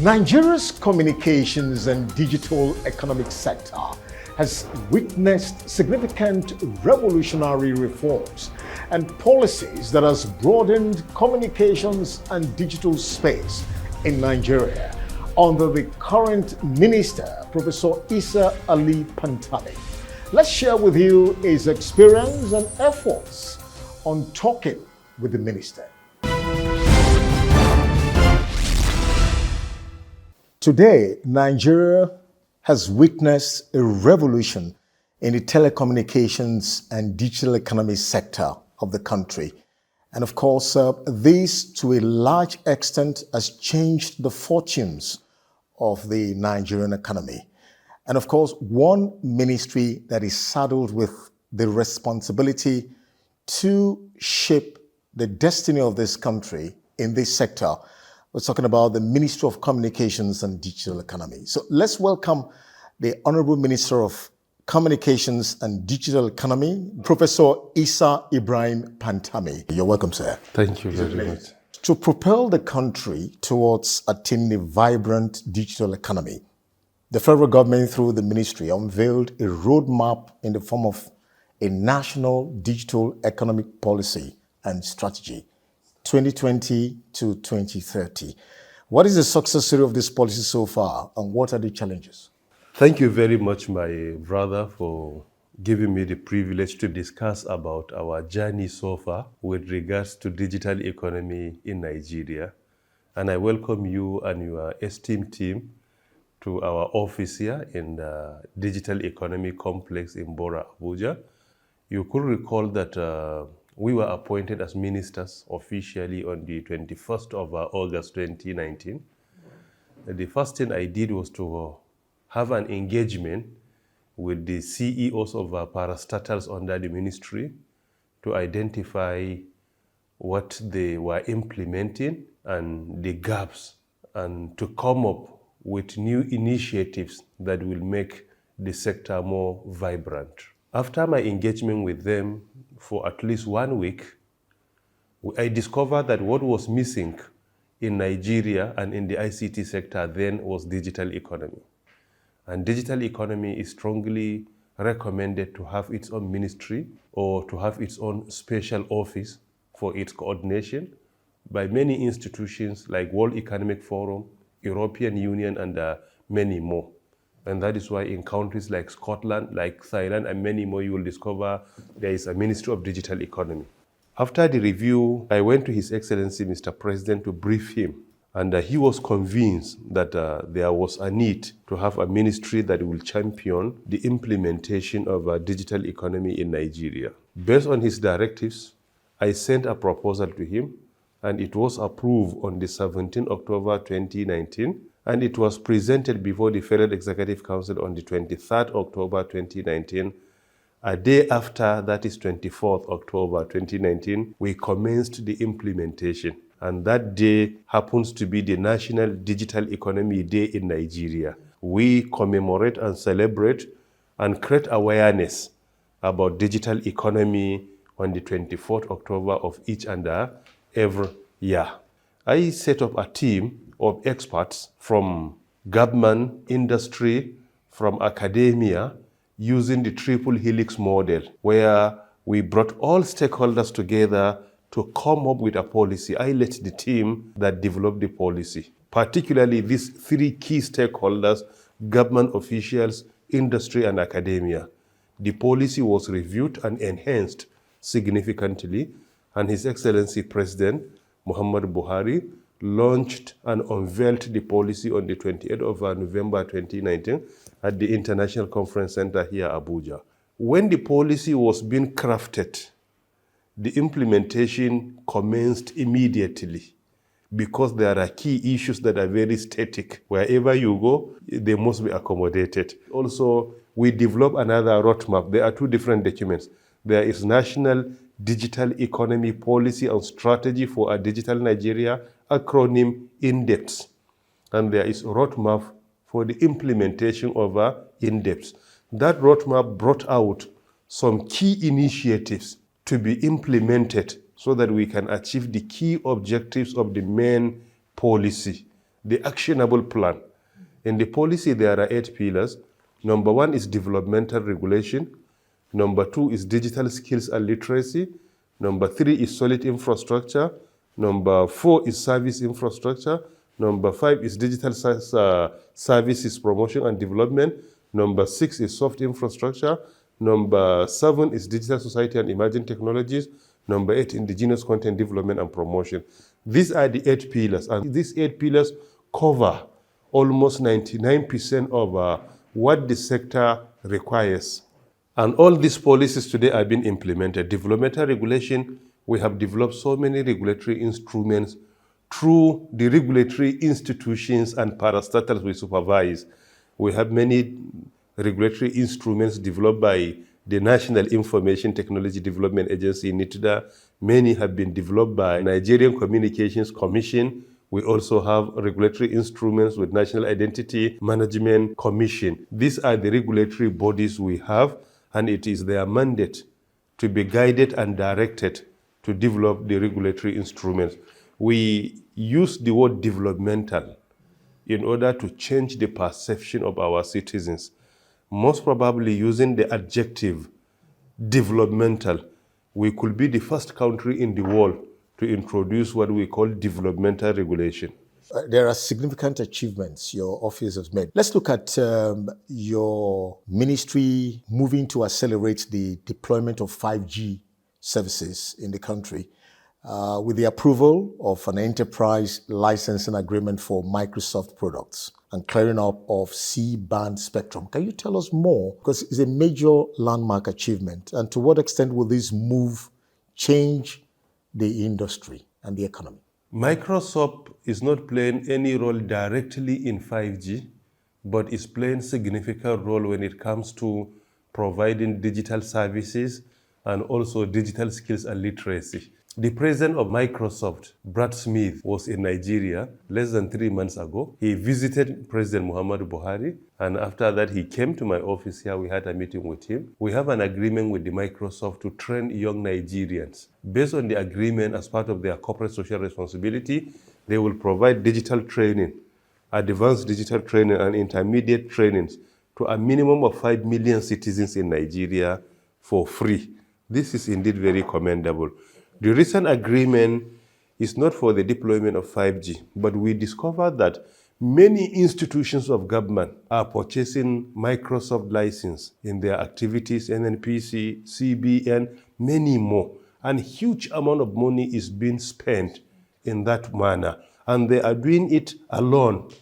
Nigeria's communications and digital economic sector has witnessed significant revolutionary reforms and policies that has broadened communications and digital space in Nigeria under the current minister, Professor Isa Ali Pantami. Let's share with you his experience and efforts on talking with the minister. Today, Nigeria has witnessed a revolution in the telecommunications and digital economy sector of the country. And of course, this to a large extent has changed the fortunes of the Nigerian economy. And of course, one ministry that is saddled with the responsibility to shape the destiny of this country in this sector. We're talking about the Ministry of Communications and Digital Economy. So let's welcome the Honorable Minister of Communications and Digital Economy, Professor Isa Ibrahim Pantami. You're welcome, sir. Thank you very much. To propel the country towards attaining a vibrant digital economy, the federal government, through the ministry, unveiled a roadmap in the form of a national digital economic policy and strategy, 2020 to 2030. What is the success story of this policy so far, and what are the challenges? Thank you very much, my brother, for giving me the privilege to discuss about our journey so far with regards to digital economy in Nigeria. And I welcome you and your esteemed team to our office here in the Digital Economy Complex in Bora, Abuja. You could recall that we were appointed as ministers officially on the 21st of August 2019. The first thing I did was to have an engagement with the CEOs of parastatals under the ministry to identify what they were implementing and the gaps, and to come up with new initiatives that will make the sector more vibrant. After my engagement with them for at least 1 week, I discovered that what was missing in Nigeria and in the ICT sector then was digital economy. And digital economy is strongly recommended to have its own ministry or to have its own special office for its coordination by many institutions like World Economic Forum, European Union, and many more. And that is why in countries like Scotland, like Thailand, and many more, you will discover there is a Ministry of Digital Economy. After the review, I went to His Excellency, Mr. President, to brief him. And he was convinced that there was a need to have a ministry that will champion the implementation of a digital economy in Nigeria. Based on his directives, I sent a proposal to him, and it was approved on the 17th October 2019, and it was presented before the Federal Executive Council on the 23rd October 2019. A day after, that is 24th October 2019, we commenced the implementation. And that day happens to be the National Digital Economy Day in Nigeria. We commemorate and celebrate and create awareness about digital economy on the 24th October of each and every year. I set up a team of experts from government, industry, from academia, using the triple helix model, where we brought all stakeholders together to come up with a policy. I led the team that developed the policy, particularly these three key stakeholders: government officials, industry, and academia. The policy was reviewed and enhanced significantly, and His Excellency President Muhammad Buhari launched and unveiled the policy on the 28th of November 2019 at the International Conference Center here, Abuja. When the policy was being crafted, the implementation commenced immediately because there are key issues that are very static. Wherever you go, they must be accommodated. Also, we developed another roadmap. There are two different documents. There is National Digital Economy Policy and Strategy for a Digital Nigeria, acronym INDEPS. And there is a roadmap for the implementation of INDEPS. That roadmap brought out some key initiatives to be implemented so that we can achieve the key objectives of the main policy. the actionable plan. In the policy, there are 8 pillars. Number 1 is developmental regulation. Number 2 is digital skills and literacy. Number 3 is solid infrastructure. Number 4 is service infrastructure. Number 5 is digital services promotion and development. Number 6 is soft infrastructure. Number 7 is digital society and emerging technologies. Number 8, indigenous content development and promotion. These are the 8 pillars, and these 8 pillars cover almost 99% of what the sector requires. And all these policies today are being implemented. Developmental regulation, we have developed so many regulatory instruments through the regulatory institutions and parastatals we supervise. We have many regulatory instruments developed by the National Information Technology Development Agency, NITDA. Many have been developed by Nigerian Communications Commission. We also have regulatory instruments with National Identity Management Commission. These are the regulatory bodies we have, and it is their mandate to be guided and directed to develop the regulatory instruments. We use the word developmental in order to change the perception of our citizens. Most probably using the adjective developmental, we could be the first country in the world to introduce what we call developmental regulation. There are significant achievements your office has made. Let's look at your ministry moving to accelerate the deployment of 5G services in the country with the approval of an enterprise licensing agreement for Microsoft products and clearing up of C-band spectrum. Can you tell us more? Because it's a major landmark achievement. And to what extent will this move change the industry and the economy? Microsoft is not playing any role directly in 5G, but is playing significant role when it comes to providing digital services and also digital skills and literacy. The president of Microsoft, Brad Smith, was in Nigeria less than 3 months ago. He visited President Muhammadu Buhari, and after that he came to my office here. We had a meeting with him. We have an agreement with the Microsoft to train young Nigerians. Based on the agreement, as part of their corporate social responsibility, they will provide digital training, advanced digital training and intermediate trainings to a minimum of 5 million citizens in Nigeria for free. This is indeed very commendable. The recent agreement is not for the deployment of 5G, but we discovered that many institutions of government are purchasing Microsoft license in their activities, NNPC, CBN, many more. And huge amount of money is being spent in that manner. And they are doing it alone.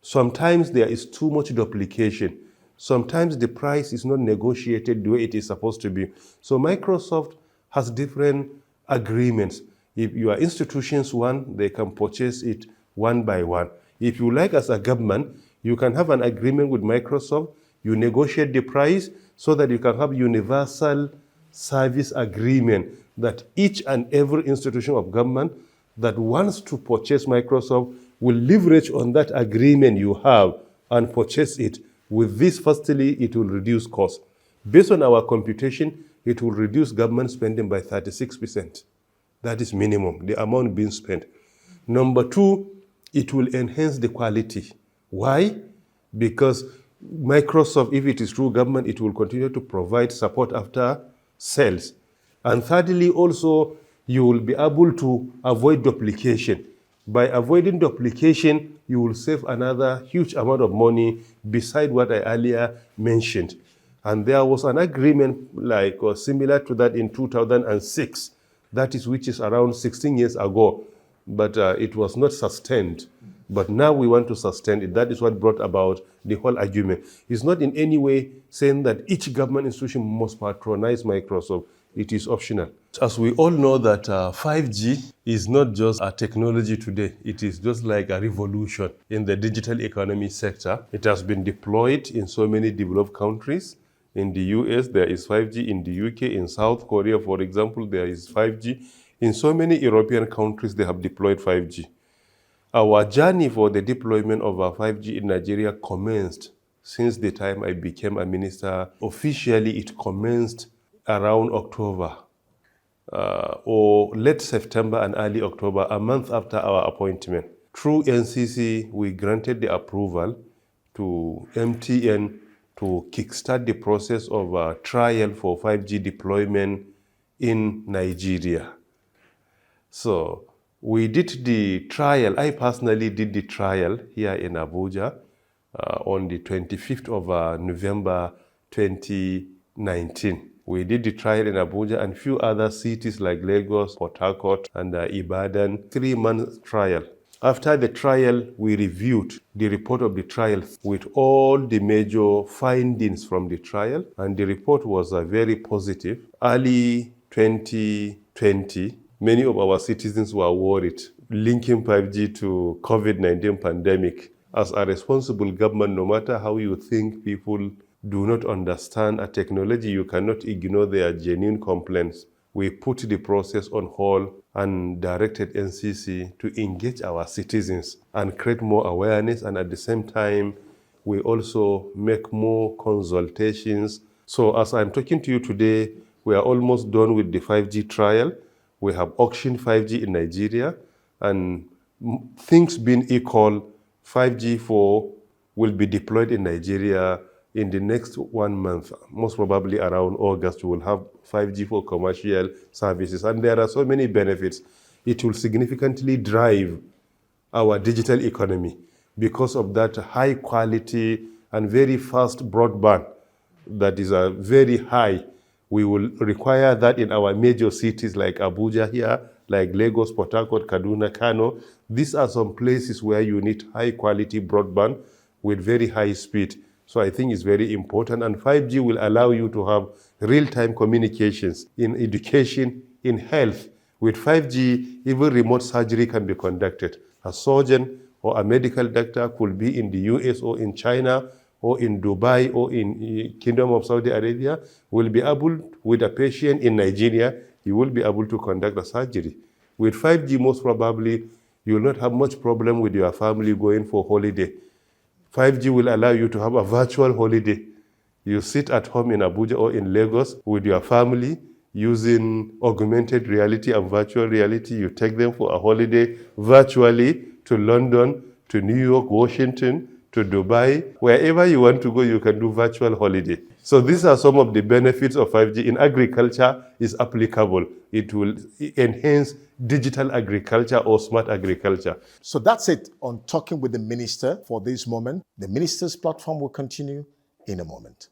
Sometimes there is too much duplication. Sometimes the price is not negotiated the way it is supposed to be. So Microsoft has different agreements. If your institutions want, they can purchase it one by one. If you like, as a government, you can have an agreement with Microsoft. You negotiate the price so that you can have universal service agreement that each and every institution of government that wants to purchase Microsoft will leverage on that agreement you have and purchase it. With this, firstly, it will reduce cost. Based on our computation, it will reduce government spending by 36%. That is minimum, the amount being spent. Number 2, it will enhance the quality. Why? Because Microsoft, if it is through government, it will continue to provide support after sales. And thirdly, also, you will be able to avoid duplication. By avoiding duplication, you will save another huge amount of money beside what I earlier mentioned. And there was an agreement like or similar to that in 2006, that is, which is around 16 years ago, but it was not sustained. But now we want to sustain it. That is what brought about the whole argument. It's not in any way saying that each government institution must patronize Microsoft. It is optional. As we all know that 5G is not just a technology today. It is just like a revolution in the digital economy sector. It has been deployed in so many developed countries. In the US, there is 5G. In the UK, in South Korea, for example, there is 5G. In so many European countries, they have deployed 5G. Our journey for the deployment of our 5G in Nigeria commenced since the time I became a minister. Officially, it commenced around October or late September and early October, a month after our appointment. Through NCC, we granted the approval to MTN to kickstart the process of a trial for 5G deployment in Nigeria. So we did the trial. I personally did the trial here in Abuja on the 25th of November 2019. We did the trial in Abuja and few other cities like Lagos, Port Harcourt, and Ibadan. 3-month trial. After the trial, we reviewed the report of the trial with all the major findings from the trial, and the report was very positive. Early 2020, many of our citizens were worried, linking 5G to COVID-19 pandemic. As a responsible government, no matter how you think people do not understand a technology, you cannot ignore their genuine complaints. We put the process on hold and directed NCC to engage our citizens and create more awareness, and at the same time, we also make more consultations. So as I'm talking to you today, we are almost done with the 5G trial. We have auctioned 5G in Nigeria, and things being equal, 5G4 will be deployed in Nigeria in the next 1 month. Most probably around August, we will have 5G for commercial services. And there are so many benefits. It will significantly drive our digital economy because of that high quality and very fast broadband that is very high. We will require that in our major cities like Abuja here, like Lagos, Port Harcourt, Kaduna, Kano. These are some places where you need high quality broadband with very high speed. So I think it's very important, and 5G will allow you to have real-time communications in education, in health. With 5G, even remote surgery can be conducted. A surgeon or a medical doctor could be in the US or in China or in Dubai or in Kingdom of Saudi Arabia, will be able, with a patient in Nigeria, you will be able to conduct a surgery. With 5G, most probably, you will not have much problem with your family going for holiday. 5G will allow you to have a virtual holiday. You sit at home in Abuja or in Lagos with your family using augmented reality and virtual reality. You take them for a holiday virtually to London, to New York, Washington, to Dubai. Wherever you want to go, you can do virtual holiday. So these are some of the benefits of 5G. In agriculture, is applicable. It will enhance digital agriculture or smart agriculture. So that's it on Talking with the Minister for this moment. The Minister's platform will continue in a moment.